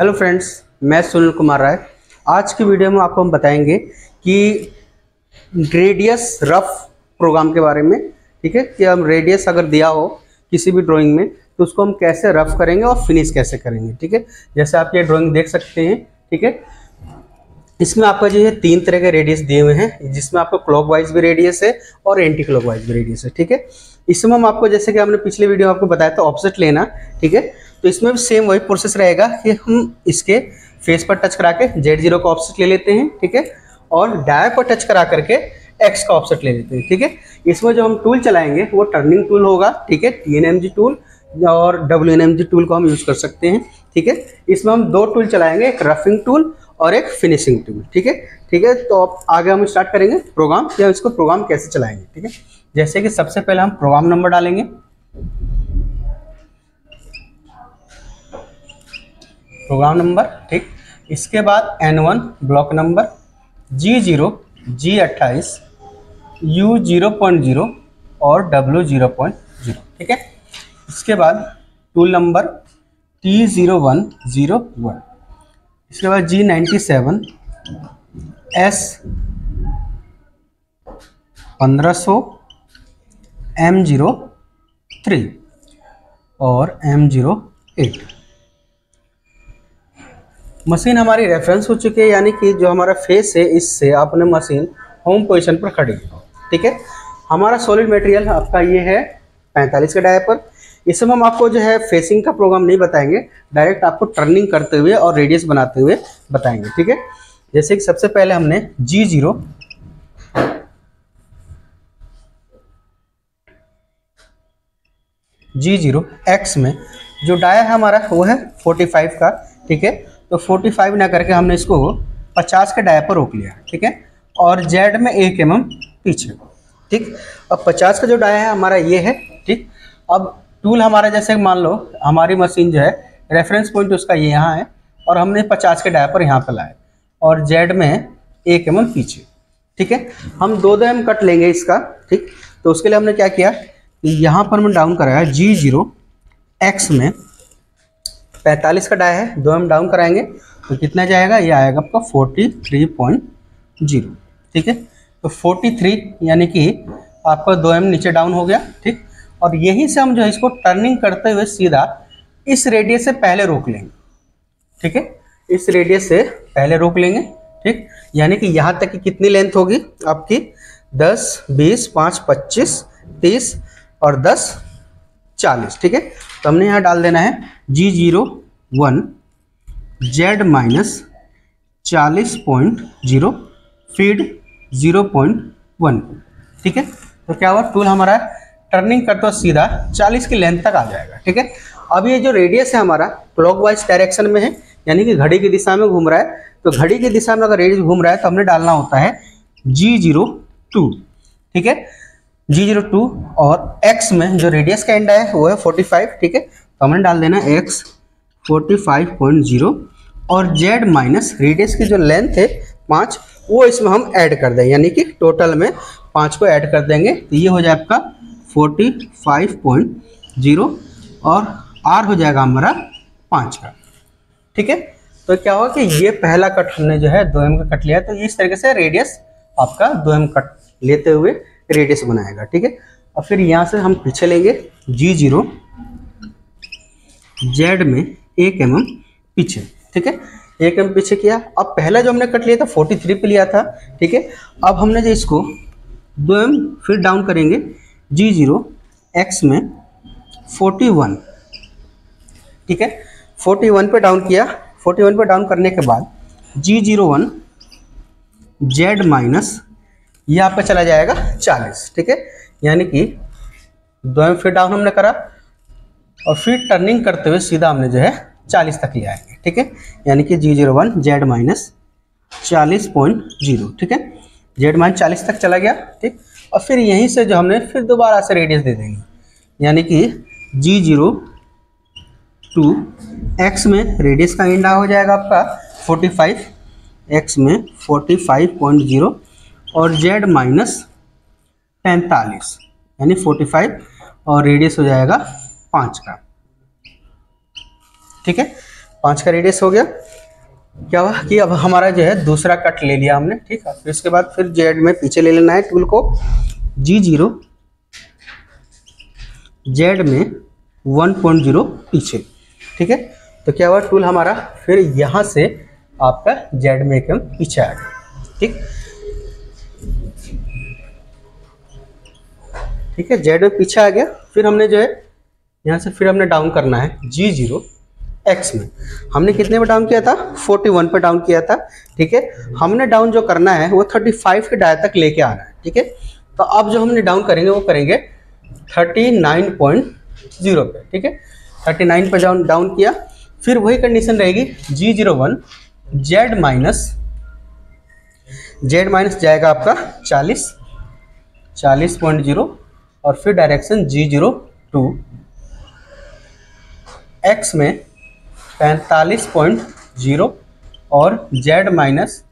Hello friends, मैं सुनील कुमार राय। आज की वीडियो में आपको हम बताएंगे कि रेडियस रफ प्रोग्राम के बारे में। ठीक है, कि हम रेडियस अगर दिया हो किसी भी ड्राइंग में तो उसको हम कैसे रफ करेंगे और फिनिश कैसे करेंगे। ठीक है, जैसे आप ये ड्राइंग देख सकते हैं। ठीक है, इसमें आपका जो है 3 तरह के रेडियस दिए हुए हैं, जिसमें आपको क्लॉकवाइज भी रेडियस है और एंटी क्लॉकवाइज भी रेडियस है। ठीक है, इसमें हम आपको, जैसे कि हमने पिछले वीडियो में आपको बताया था, ऑफसेट लेना। ठीक है, तो इसमें भी सेम वही प्रोसेस रहेगा कि हम इसके फेस पर टच करा के Z0 का ऑफसेट ले लेते हैं। ठीक है, और डाय पर टच करा करके X का ऑफसेट ले लेते हैं। ठीक है, इसमें जो हम टूल चलाएंगे वो टर्निंग टूल होगा। ठीक है, TNMG टूल और WNMG टूल को हम यूज कर सकते हैं। ठीक है, इसमें हम 2 टूल चलाएंगे, एक रफिंग टूल और एक फिनिशिंग टूल। ठीक है, तो अब आगे हम स्टार्ट करेंगे प्रोग्राम, या इसको प्रोग्राम कैसे चलाएंगे। ठीक है, जैसे कि सबसे पहले हम प्रोग्राम नंबर डालेंगे। प्रोग्राम नंबर, ठीक। इसके बाद N1 block number, G0, G28, U0.0 और W0.0। ठीक है, इसके बाद टूल नंबर T0101, इसके बाद G97, S1500, M03 और M08। मशीन हमारी रेफरेंस हो चुकी है, यानी कि जो हमारा फेस है इससे अपने मशीन होम पोजीशन पर खड़ी है। ठीक है, हमारा सॉलिड मटेरियल आपका ये है 45 का डायपर। इसमें हम आपको जो है फेसिंग का प्रोग्राम नहीं बताएंगे, डायरेक्ट आपको टर्निंग करते हुए और रेडियस बनाते हुए बताएंगे। ठीक है, जैसे कि सबसे पहले हमने G0 X में जो डाया है हमारा वो है 45 का। ठीक है, तो 45 ना करके हमने इसको 50 के डाया पर रोक लिया। ठीक है, और Z में 1 mm पीछे। ठीक, अब 50 का जो डाया है हमारा ये है। ठीक, अब टूल हमारा, जैसे मान लो हमारी मशीन जो है रेफरेंस पॉइंट उसका ये यहाँ है और हमने 50 के डाया पर यहाँ पर लाया और Z में 1 mm पीछे। ठीक है, हम 2 mm कट लेंगे इसका। ठीक, तो उसके लिए हमने क्या किया कि यहाँ पर हमने डाउन कराया G0 X में 45 का डाया है, 2 mm डाउन कराएंगे तो कितना जाएगा, ये आएगा आपका 43.0। ठीक है, तो 43 यानी कि आपका 2 mm नीचे डाउन हो गया। ठीक, और यहीं से हम जो है इसको टर्निंग करते हुए सीधा इस रेडियस से पहले रोक लेंगे। ठीक है, इस रेडियस से पहले रोक लेंगे। ठीक, यानी कि यहाँ तक की कितनी लेंथ होगी आपकी, 10, 20, 5, 25, 30 और 10, 40। ठीक है, तो हमने यहाँ डाल देना है G01 Z माइनस 40.0 फीड 0.1। ठीक है, तो क्या हुआ, टूल हमारा टर्निंग करते हुए सीधा 40 की लेंथ तक आ जाएगा। ठीक है, अब ये जो रेडियस है हमारा क्लॉकवाइज डायरेक्शन में है, यानी कि घड़ी की दिशा में घूम रहा है। तो घड़ी की दिशा में अगर रेडियस घूम रहा है तो हमने डालना होता है G02। ठीक है, G02 और X में जो रेडियस का एंड है वो है 45। ठीक है, तो हमने डाल देना X 45.0 और Z माइनस रेडियस की जो लेंथ है 5 वो इसमें हम ऐड कर दें, यानी कि टोटल में 5 को ऐड कर देंगे तो ये हो जाए आपका 45.0 और R हो जाएगा हमारा 5 का। ठीक है, तो क्या होगा कि ये पहला कट हमने जो है 2 mm का कट लिया, तो इस तरीके से रेडियस आपका 2 mm कट लेते हुए रेडियस बनाएगा। ठीक है, और फिर यहाँ से हम पीछे लेंगे G0 Z में 1 mm पीछे। ठीक है, 1 mm पीछे किया। अब पहला जो हमने कट लिया था 43 पे लिया था। ठीक है, अब हमने जो इसको 2 mm फिर डाउन करेंगे G0 X में 41। ठीक है, 41 पे डाउन किया। 41 पे डाउन करने के बाद G01 Z माइनस ये आपका चला जाएगा 40। ठीक है, यानी कि 2 mm फिर डाउन हमने करा और फिर टर्निंग करते हुए सीधा हमने जो है 40 तक ले आएंगे। ठीक है, यानी कि G01 Z माइनस 40.0। ठीक है, Z माइनस 40 तक चला गया। ठीक, और फिर यहीं से जो हमने फिर दोबारा से रेडियस दे देंगे, यानी कि G02 X में रेडियस का एंड हो जाएगा आपका 45, X में 45.0 और Z माइनस 45 यानी 45 और रेडियस हो जाएगा 5 का। ठीक है, 5 का रेडियस हो गया। क्या हुआ कि अब हमारा जो है दूसरा कट ले लिया हमने, ठीक है। फिर इसके बाद फिर जेड में पीछे ले लेना है टूल को, G0 जेड में 1.0 पीछे, ठीक है। तो क्या हुआ टूल हमारा फिर यहाँ से आपका जेड में एकदम पीछे आ गया, ठीक है। जेड में पीछे आ गया। फिर हमने जो है यहाँ से फिर हमने डाउन करना है G0 एक्स में। हमने कितने पे डाउन किया था? 41 पे डाउन किया था, ठीक है। हमने डाउन जो करना है वो 35 के डाय तक लेके आना है, ठीक है। तो अब जो हमने डाउन करेंगे वो करेंगे 39.0 पे, ठीक है। 39 पे डाउन किया। फिर वही कंडीशन रहेगी G01 जेड माइनस जाएगा आपका 40.0 और फिर डायरेक्शन G02 एक्स में 45.0 और जेड माइनस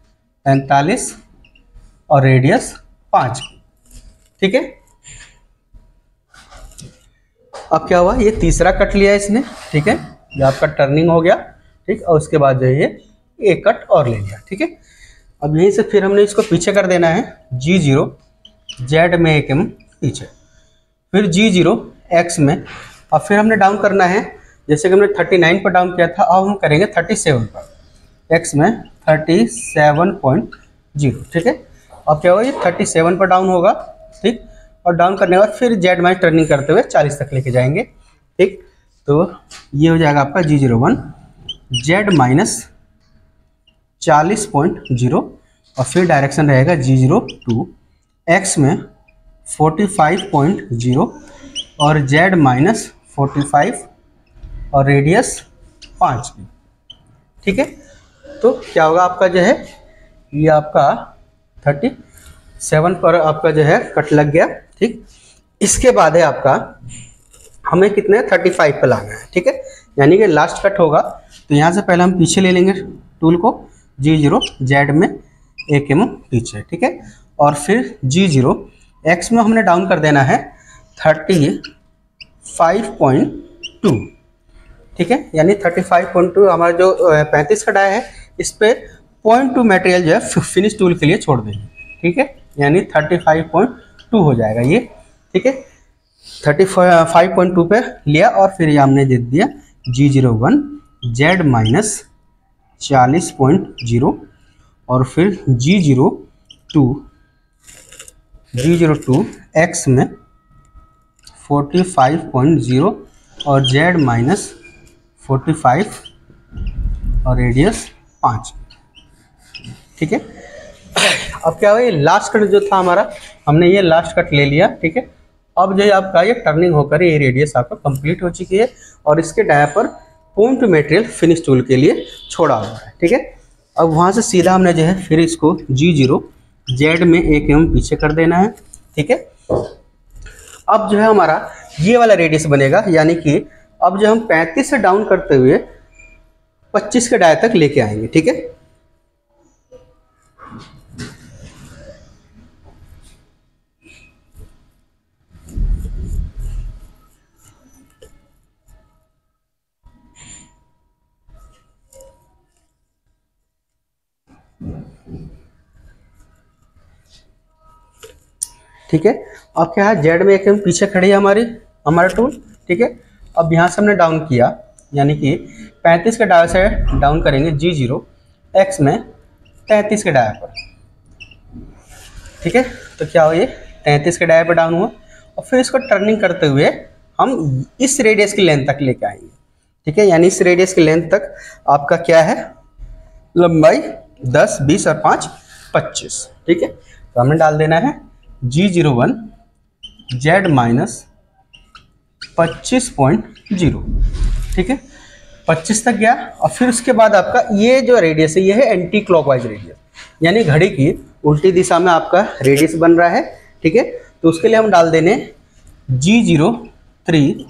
45 और रेडियस 5, ठीक है। अब क्या हुआ, ये तीसरा कट लिया इसने, ठीक है। ये आपका टर्निंग हो गया, ठीक। और उसके बाद जो है ये एक कट और ले लिया, ठीक है। अब यहीं से फिर हमने इसको पीछे कर देना है G0 जेड में 1 mm पीछे, फिर G0 एक्स में। और फिर हमने डाउन करना है, जैसे कि हमने 39 पर डाउन किया था, अब हम करेंगे 37 पर, एक्स में 37.0, ठीक है। अब क्या होगा, ये 37 पर डाउन होगा, ठीक। और डाउन करने के बाद फिर जेड माइनस टर्निंग करते हुए 40 तक लेके जाएंगे, ठीक। तो ये हो जाएगा आपका G01 जेड माइनस 40.0 और फिर डायरेक्शन रहेगा G02 एक्स में 45.0 और जेड माइनस 45 और रेडियस 5 की, ठीक है। तो क्या होगा आपका जो है, ये आपका 37 पर आपका जो है कट लग गया, ठीक। इसके बाद है आपका हमें कितने 35 पर लाना है, ठीक है। यानी कि लास्ट कट होगा। तो यहाँ से पहले हम पीछे ले लेंगे टूल को, G0 जेड में 1 mm पीछे, ठीक है। और फिर G0 एक्स में हमने डाउन कर देना है 35.2, ठीक है। यानी 35.2 हमारा जो 35 का डाय है, इस पे 0.2 मटेरियल जो है फिनिश टूल के लिए छोड़ देंगे, ठीक है। यानी 35.2 हो जाएगा ये, ठीक है। 35.2 पे लिया और फिर ये हमने दे दिया G01 जेड माइनस 40.0 और फिर G02 एक्स में 45.0 और जेड माइनस 45 और रेडियस 5, ठीक है। अब क्या हुआ, ये लास्ट कट जो था हमारा, हमने ये लास्ट कट ले लिया, ठीक है। अब जो है आपका ये टर्निंग होकर ये रेडियस आपका कंप्लीट हो चुकी है और इसके डाय पर पॉइंट मटेरियल फिनिश टूल के लिए छोड़ा हुआ है, ठीक है। अब वहाँ से सीधा हमने जो है फिर इसको G0 जेड में 1 mm पीछे कर देना है, ठीक है। अब जो है हमारा ये वाला रेडियस बनेगा, यानी कि अब जो हम 35 से डाउन करते हुए 25 के डाय तक लेके आएंगे, ठीक है। ठीक है। अब क्या है, जेड में 1 mm पीछे खड़ी है हमारा टूल, ठीक है। अब यहाँ से हमने डाउन किया, यानी कि 35 के डाय से डाउन करेंगे G0 एक्स में 33 के डाय पर, ठीक है। तो क्या हो, ये 33 के डाय पर डाउन हुआ और फिर इसको टर्निंग करते हुए हम इस रेडियस की लेंथ तक लेके आएंगे, ठीक है। यानी इस रेडियस की लेंथ तक आपका क्या है, लंबाई 10, 20 और 5 25, ठीक है। तो हमें डाल देना है G01 जेड माइनस 25.0, ठीक है। 25 तक गया और फिर उसके बाद आपका ये जो रेडियस है ये है एंटी क्लॉकवाइज रेडियस, यानी घड़ी की उल्टी दिशा में आपका रेडियस बन रहा है, ठीक है। तो उसके लिए हम डाल देने G03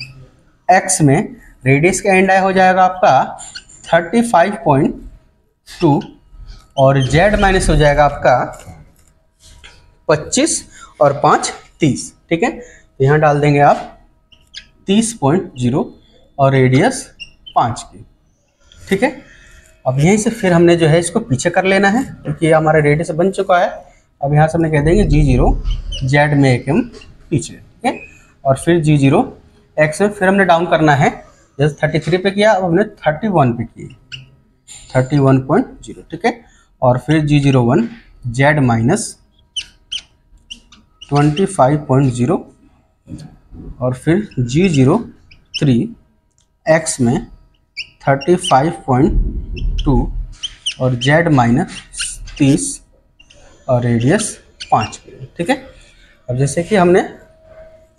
एक्स में रेडियस का एंड हो जाएगा आपका 35.2 और जेड माइनस हो जाएगा आपका 25 और 5 30, ठीक है। तो यहाँ डाल देंगे आप 30.0 और रेडियस 5 की, ठीक है। अब यहीं से फिर हमने जो है इसको पीछे कर लेना है, क्योंकि ये हमारा रेडियस बन चुका है। अब यहाँ से हमने कह देंगे G0 Z में एक पीछे, ठीक है। और फिर G0 X में फिर हमने डाउन करना है, जैसे 33 पे किया अब हमने 31 पे किया, 31.0, ठीक है। और फिर G01 Z माइनस 25.0 और फिर G03 X में 35.2 और Z माइनस 30 और रेडियस 5, ठीक है। अब जैसे कि हमने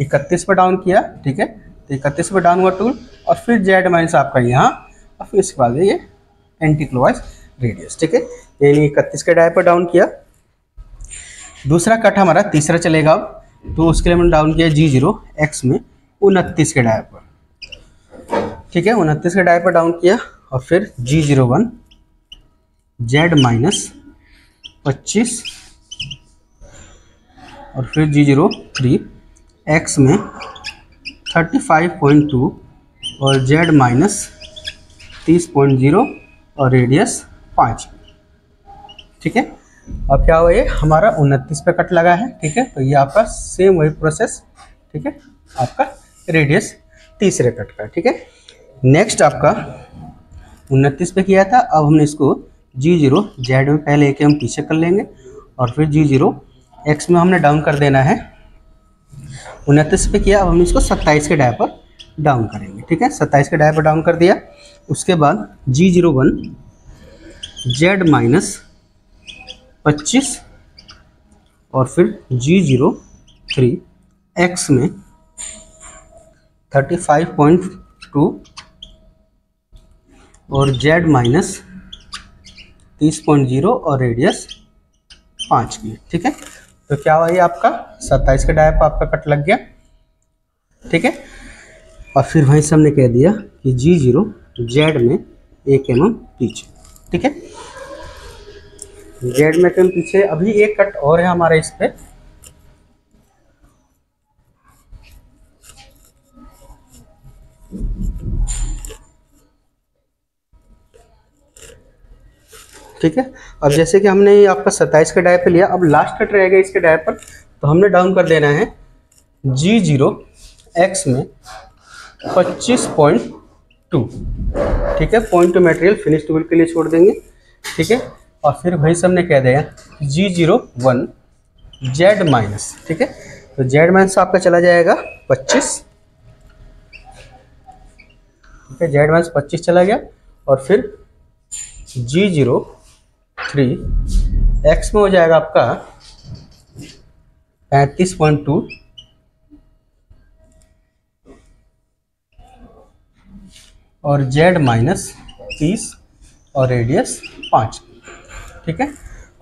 31 पर डाउन किया, ठीक है, तो 31 पर डाउन हुआ टूल और फिर Z माइनस आपका यहाँ और फिर इसके बाद ये एंटी क्लॉकवाइज रेडियस, ठीक है। यानी 31 के डाय पर डाउन किया। दूसरा कट हमारा तीसरा चलेगा अब, तो उसके लिए हमने डाउन किया G0 X में 29 के डाय पर, ठीक है, 29 के डाय पर डाउन किया। और फिर G01 Z माइनस 25 और फिर G03 X में 35.2 और Z माइनस 30.0 और रेडियस 5, ठीक है। अब क्या हुआ, ये हमारा 29 पे कट लगा है, ठीक है। तो ये आपका सेम वही प्रोसेस, ठीक है, आपका रेडियस तीसरे कट का, ठीक है। नेक्स्ट आपका 29 पे किया था, अब हमने इसको G0 Z में पहले एक हम पीछे कर लेंगे और फिर G0 X में हमने डाउन कर देना है। 29 पे किया, अब हम इसको 27 के डाय पर डाउन करेंगे, ठीक है। 27 के डाय पर डाउन कर दिया। उसके बाद G01 Z माइनस 25 और फिर G03 X में 35.2 और Z माइनस 30.0 और रेडियस 5 की, ठीक है। तो क्या हुआ, ये आपका 27 के डाय पर आपका कट लग गया, ठीक है। और फिर वहीं से हमने कह दिया कि G0 Z में 1 mm पीछे, ठीक है। Z में 1 mm पीछे। अभी एक कट और है हमारा इस पे, ठीक है। अब जैसे कि हमने ये आपका 27 के डाय पे लिया, अब लास्ट कट रहेगा इसके डाय पर, तो हमने डाउन कर देना है G0 X में 25.2, ठीक है। 0.2 मटेरियल फिनिश टूल के लिए छोड़ देंगे, ठीक है। और फिर वही से हमने कह दिया G01 Z माइनस, ठीक है। तो Z माइनस आपका चला जाएगा 25, ठीक है, Z माइनस 25 चला गया। और फिर G03 X में हो जाएगा आपका 35.2 और Z माइनस 30 और रेडियस 5, ठीक है।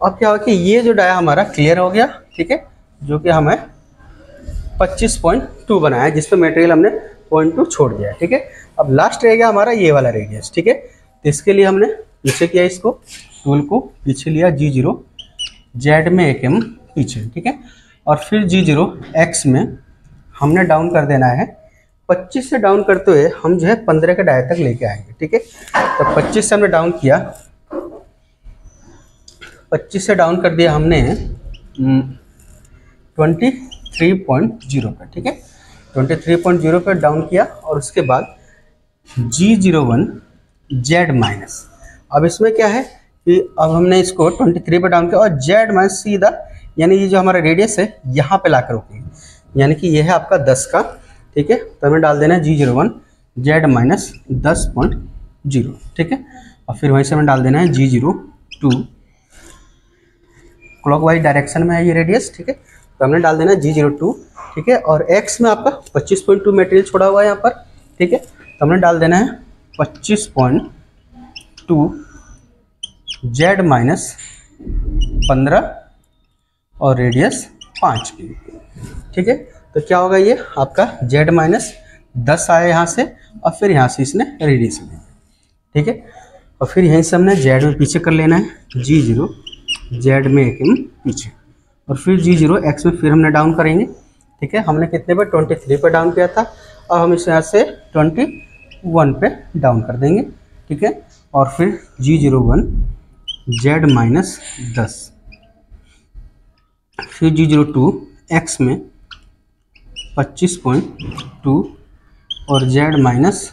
अब क्या हो कि ये जो डाया हमारा क्लियर हो गया, ठीक है, जो कि हमें 25.2 बनाया है, जिस पे मटेरियल हमने 0.2 छोड़ दिया, ठीक है। अब लास्ट रहेगा हमारा ये वाला रेडियस, ठीक है। तो इसके लिए हमने पीछे किया, इसको टूल को पीछे लिया, G0 Z में 1 mm पीछे, ठीक है। और फिर G0 X में हमने डाउन कर देना है 25 से डाउन करते हुए हम जो है 15 के डाय तक लेके आएंगे, ठीक है। तो 25 से हमने डाउन किया, 25 से डाउन कर दिया हमने 23.0 पर, ठीक है, 23.0 पर डाउन किया। और उसके बाद G01 Z माइनस, अब इसमें क्या है कि अब हमने इसको 23 पर डाउन किया और Z माइनस सीधा, यानी ये जो हमारा रेडियस है यहाँ पे लाकर रोकेंगे, यानी कि ये है आपका 10 का, ठीक है। तो हमें डाल देना है G01 Z माइनस 10.0, ठीक है। और फिर वहीं से हमें डाल देना है G02, क्लॉकवाइज डायरेक्शन में है ये रेडियस, ठीक है। तो हमने डाल देना है G02, ठीक है। और X में आपका 25.2 मटेरियल छोड़ा हुआ है यहाँ पर, ठीक है। तो हमने डाल देना है 25.2 Z माइनस 15 और रेडियस 5 की, ठीक है। तो क्या होगा, ये आपका Z माइनस 10 आया यहाँ से और फिर यहाँ से इसने रेडियस लिया, ठीक है। और फिर यहीं से हमने Z में पीछे कर लेना है, G0 Z में 1 mm पीछे। और फिर G0 X में फिर हमने डाउन करेंगे, ठीक है। हमने कितने पे 23 पे डाउन किया था, अब हम इस यहाँ से 21 पे डाउन कर देंगे, ठीक है। और फिर G01 Z माइनस 10, फिर G02 X में 25.2 और Z माइनस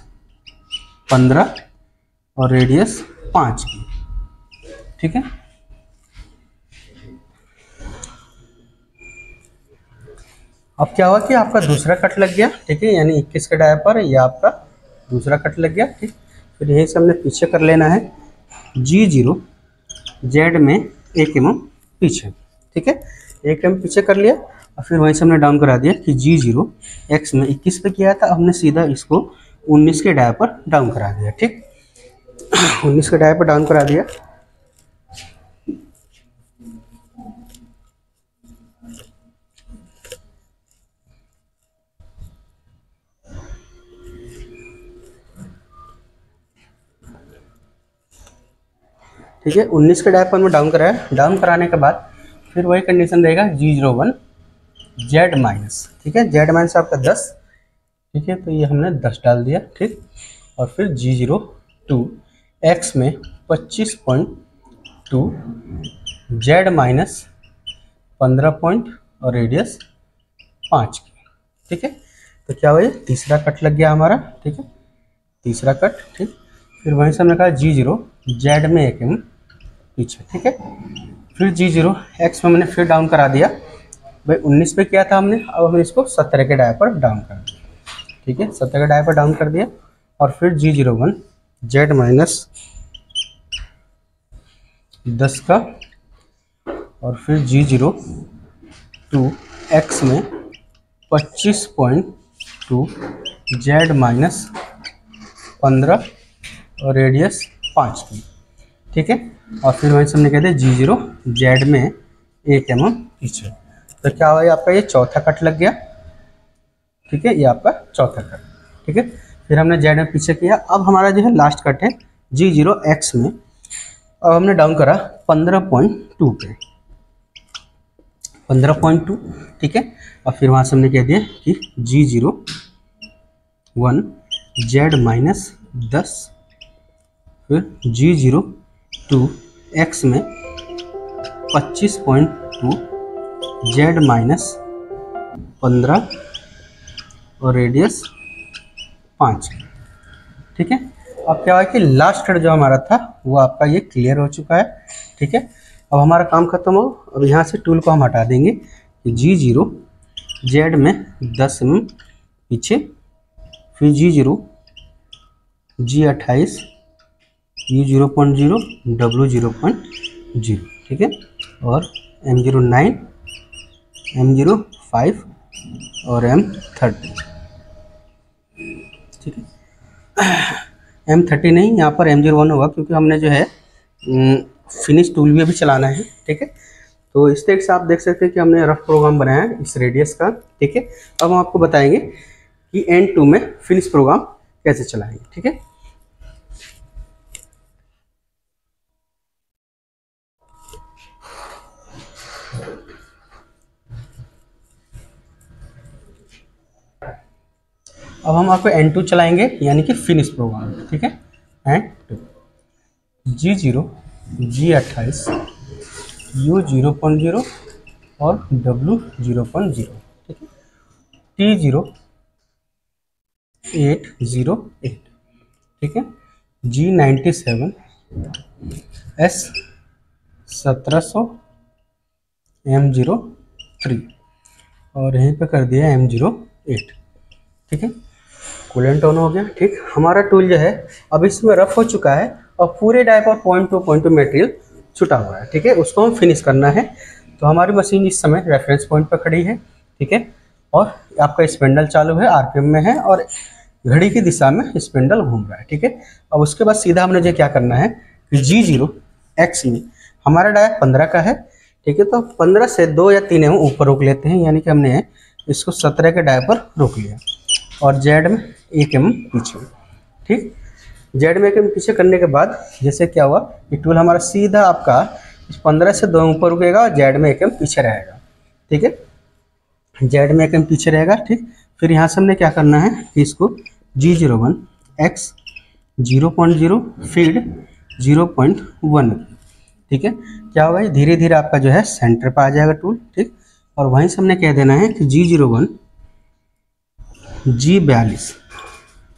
15 और रेडियस 5 की। ठीक है, अब क्या हुआ कि आपका दूसरा कट लग गया। ठीक है, यानी 21 के डाय पर यह आपका दूसरा कट लग गया। ठीक, फिर यहीं से हमने पीछे कर लेना है G0 Z में 1 mm पीछे। ठीक है, 1 mm पीछे कर लिया और फिर वहीं से हमने डाउन करा दिया कि G0 X में 21 पे किया था, हमने सीधा इसको 19 के डाय पर डाउन करा दिया। ठीक, 19 के डाय पर डाउन करा दिया। ठीक है, 19 के डाय पर में डाउन कराया। डाउन कराने के बाद फिर वही कंडीशन रहेगा G01 Z माइनस। ठीक है, Z माइनस आपका 10। ठीक है, तो ये हमने 10 डाल दिया। ठीक, और फिर G02 X में 25.2 Z माइनस 15 पॉइंट और रेडियस 5 की। ठीक है, तो क्या हुआ, तीसरा कट लग गया हमारा। ठीक है, तीसरा कट। ठीक, फिर वहीं से हमने कहा G0 Z में 1 mm पीछे। ठीक है, फिर G0 X में मैंने फिर डाउन करा दिया। भाई 19 पे किया था हमने, अब हम इसको 17 के डाय पर डाउन कर दिया। ठीक है, 17 के डाय पर डाउन कर दिया और फिर G01 Z माइनस 10 का और फिर G02 X में 25.2 Z माइनस 15 और रेडियस 5 की। ठीक है, और फिर वहीं से हमने कहते हैं G0 Z में 1 mm पीछे। तो क्या हुआ, आपका ये चौथा कट लग गया। ठीक है, ये आपका चौथा कट। ठीक है, फिर हमने Z में पीछे किया। अब हमारा जो है लास्ट कट है G0 X में। अब हमने डाउन करा 15.2 पे, 15.2। ठीक है, और फिर वहाँ से हमने कह दिया कि G01 Z माइनस 10, फिर G02 X में 25.2 Z माइनस 15 और रेडियस 5। ठीक है, अब क्या हुआ कि लास्ट कट जो हमारा था वो आपका ये क्लियर हो चुका है। ठीक है, अब हमारा काम खत्म हो। अब यहाँ से टूल को हम हटा देंगे कि G0 Z में 10 mm पीछे, फिर G0 G28 U0.0 W0.0। ठीक है, और M09 M05 और M30। ठीक है, M30 नहीं, यहाँ पर M01 होगा क्योंकि हमने जो है फिनिश टूल भी अभी चलाना है। ठीक है, तो इस तरीके से आप देख सकते हैं कि हमने रफ प्रोग्राम बनाया है इस रेडियस का। ठीक है, अब हम आपको बताएंगे कि N2 में फिनिश प्रोग्राम कैसे चलाएंगे। ठीक है, अब हम आपको N2 चलाएंगे यानी कि फिनिश प्रोग्राम। ठीक है, N2 G0 G28 U0.0 और W0.0। ठीक है, T0 808। ठीक है, G97 S1700 M03 और यहीं पे कर दिया M08। ठीक है, कूलेंट ऑन हो गया। ठीक, हमारा टूल जो है अब इसमें रफ हो चुका है और पूरे डाई पर पॉइंट टू मटेरियल छुटा हुआ है। ठीक है, उसको हम फिनिश करना है। तो हमारी मशीन इस समय रेफरेंस पॉइंट पर खड़ी है। ठीक है, और आपका स्पिंडल चालू है, आरपीएम में है और घड़ी की दिशा में स्पिंडल घूम रहा है। ठीक है, अब उसके बाद सीधा हमने जो क्या करना है कि G0 X में हमारा डाया 15 का है। ठीक है, तो 15 से 2 या 3 हम ऊपर रोक लेते हैं, यानी कि हमने इसको 17 के डाय पर रोक लिया और Z में 1 mm पीछे। ठीक, Z में 1 mm पीछे करने के बाद जैसे क्या हुआ, ये टूल हमारा सीधा आपका 15 से 2 ऊपर रुकेगा और Z में 1 mm पीछे रहेगा। ठीक है, Z में 1 mm पीछे रहेगा। ठीक, फिर यहाँ से हमने क्या करना है कि इसको G01 X 0.0 फीड 0.1 की। ठीक है, क्या होगा, धीरे धीरे आपका जो है सेंटर पर आ जाएगा टूल। ठीक, और वहीं से हमने कह देना है कि G01, G42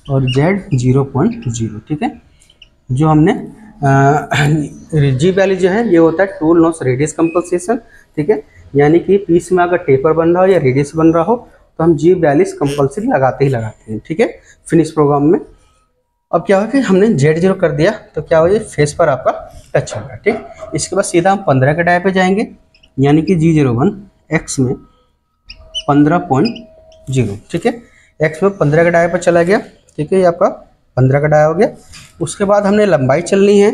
और Z0.0। ठीक है, जो हमने G42 जो है ये होता है टूल नोस रेडियस कंपनसेशन। ठीक है, यानी कि पीस में अगर टेपर बन रहा हो या रेडियस बन रहा हो तो हम G42 कंपल्सरी लगाते ही लगाते हैं। ठीक है, फिनिश प्रोग्राम में। अब क्या होगा कि हमने Z0 कर दिया तो क्या होगा, फेस पर आपका टच होगा। ठीक, इसके बाद सीधा हम 15 के डाय पे जाएंगे, यानी कि G01 X में 15.0। ठीक है, X में 15 के डाय पर चला गया। ठीक है, ये आपका 15 का डाया हो गया। उसके बाद हमने लंबाई चलनी है,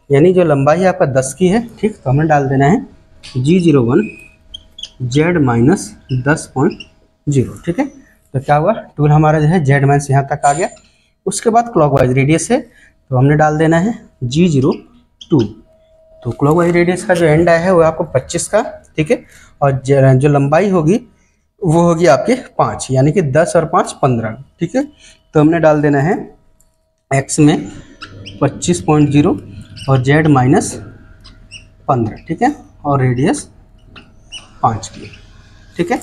यानी जो लंबाई आपका 10 की है। ठीक, तो हमें डाल देना है G01 Z-10.0। ठीक है, तो क्या हुआ, टूल हमारा जो है Z- यहाँ तक आ गया। उसके बाद क्लॉकवाइज रेडियस है तो हमने डाल देना है G02। तो क्लॉकवाइज रेडियस का जो एंड आया है वो आपको 25 का। ठीक है, और जो लंबाई होगी वो होगी आपकी 5, यानी कि 10 और 5 15। ठीक है, तो हमने डाल देना है X में 25.0 और Z-15। ठीक है, और रेडियस 5 की। ठीक है,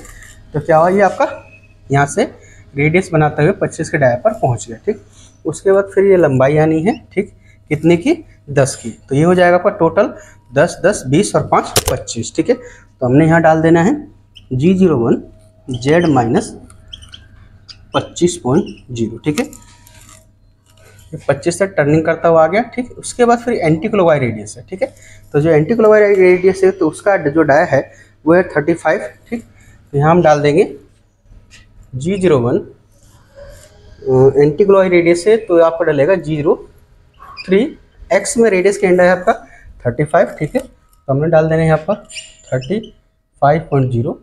तो क्या हुआ, ये आपका यहाँ से रेडियस बनाते हुए 25 के डाया पर पहुँच गया। ठीक, उसके बाद फिर ये लंबाई आनी है। ठीक, कितने की, 10 की। तो ये हो जाएगा आपका टोटल 10 10 20 और 5 25। ठीक है, तो हमने यहाँ डाल देना है G01 Z-25.0। ठीक है, 25 तक टर्निंग करता हुआ आ गया। ठीक, उसके बाद फिर एंटी क्लॉकवाइज रेडियस है। ठीक है, तो जो एंटी क्लॉकवाइज रेडियस है तो उसका जो डाया है वो है 35। ठीक, तो यहाँ हम डाल देंगे G01 एंटी क्लॉकवाइज रेडियस है तो आपको डालेगा G03। X में रेडियस का एंड है आपका 35। ठीक है, तो हमने डाल देना है यहाँ पर 35.0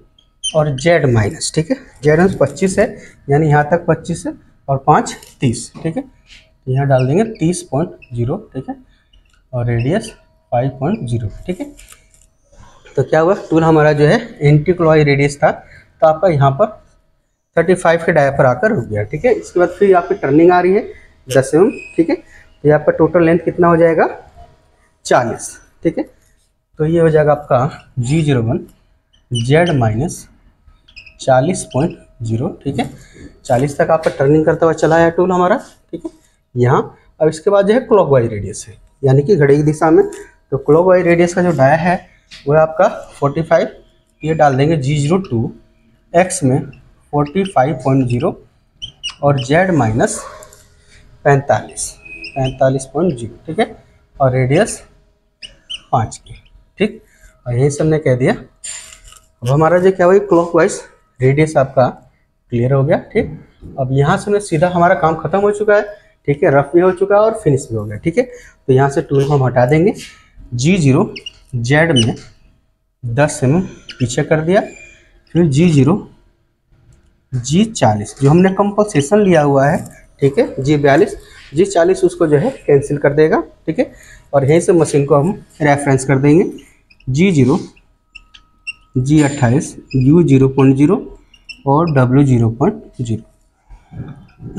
और Z-। ठीक है, Z- 25 है, यानी यहाँ तक 25 है और 5 30। ठीक है, तो यहाँ डाल देंगे 30.0। ठीक है, और रेडियस 5.0। ठीक है, तो क्या हुआ, टूल हमारा जो है एंटी क्लॉकवाइज रेडियस था तो आपका यहाँ पर 35 के डाया पर आकर रुक गया। ठीक है, इसके बाद फिर आपकी टर्निंग आ रही है 10 mm। ठीक है, तो ये आपका टोटल लेंथ कितना हो जाएगा, 40। ठीक है, तो ये हो जाएगा आपका G01 Z-40.0। ठीक है, 40 तक आपका टर्निंग करता हुआ चला है टूल हमारा। ठीक है, यहाँ अब इसके बाद जो है क्लॉकवाइज रेडियस है, यानी कि घड़ी की दिशा में। तो क्लॉकवाइज रेडियस का जो डाया है वो है आपका 45। ये डाल देंगे G02 X में 45.0 और Z-45.0। ठीक है, और रेडियस 5 की। ठीक, और यही से हमने कह दिया। अब हमारा जो क्या हुआ, क्लॉकवाइज रेडियस आपका क्लियर हो गया। ठीक, अब यहाँ से सीधा हमारा काम खत्म हो चुका है। ठीक है, रफ भी हो चुका है और फिनिश भी हो गया। ठीक है, तो यहाँ से टूल को हम हटा देंगे। G0 Z में 10 mm पीछे कर दिया। फिर G0 G40 जो हमने कंपनसेशन लिया हुआ है। ठीक है, G42 उसको जो है कैंसिल कर देगा। ठीक है, और यहीं से मशीन को हम रेफरेंस कर देंगे G0 G28 U0.0 और W0.0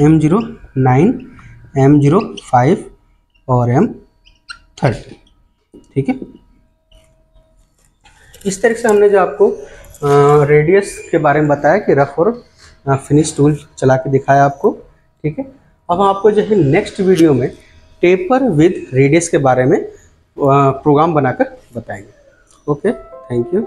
M09 M05 और M30। ठीक है, इस तरह से हमने जो आपको रेडियस के बारे में बताया कि रफ और फिनिश टूल चला के दिखाया आपको। ठीक है, अब हम आपको जो है नेक्स्ट वीडियो में टेपर विद रेडियस के बारे में प्रोग्राम बनाकर बताएंगे। Okay, thank you.